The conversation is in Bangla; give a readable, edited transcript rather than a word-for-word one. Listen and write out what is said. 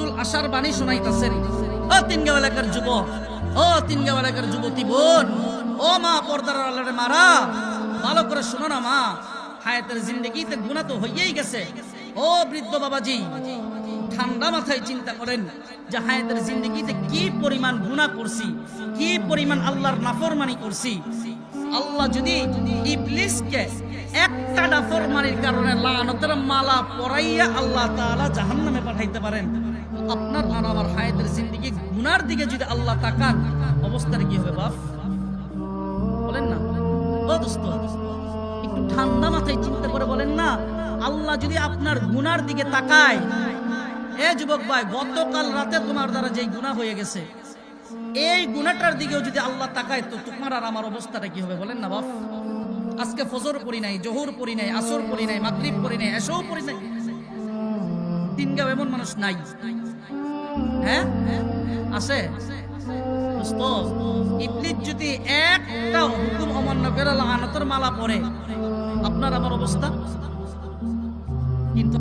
রাসূল আশার বাণী শোনাইতেছেন। ও তিনগাঁও এলাকার যুবক, ও তিনগাঁও এলাকার যুবতী বোন, ও মা পর্দার আড়ালের মারা, ভালো করে শোনো না মা, হায়াতের জিন্দেগিতে গুনাহ তো হইয়াই গেছে। ও বৃদ্ধ বাবাজি, ঠান্ডা মাথায় চিন্তা করেন যে হায়াতের জিন্দেগিতে কি পরিমাণ গুনাহ করছি, কি পরিমাণ আল্লাহর নাফরমানি করছি। আল্লাহ যদি ইবলিসকে একটা নাফরমানির কারণে লানতের মালা পরাইয়া আল্লাহ তাআলা জাহান্নামে পাঠাইতে পারেন, আপনার আর আমার হায়াতের জিন্দেগি গুনার দিকে যদি আল্লাহ তাকান, অবস্থাটা কি হবে বাপ? বলেন না ও দোস্ত, একটু ঠান্ডা মাথায় চিন্তা করে বলেন না। আল্লাহ যদি আপনার গুনার দিকে তাকায়, এ যুবক ভাই, গতকাল রাতে তোমার দ্বারা যে গুনাহ হয়ে গেছে, এই গুনাহটার দিকেও যদি আল্লাহ তাকায়, তো তোমার আর আমার অবস্থাটা কি হবে বলেন না বাপ? আজকে ফজর পড়ি নাই, জোহর পড়ি নাই, আসর পড়ি নাই, মাগরিব পড়ি নাই, এশাও পড়ি নাই, তিনগাঁও এমন মানুষ নাই? হ্যাঁ আছে দোস্ত। ইবলিস যদি একটা হুকুম অমান্য করে লানতের মালা পড়ে, আপনার আমার অবস্থা কিন্তু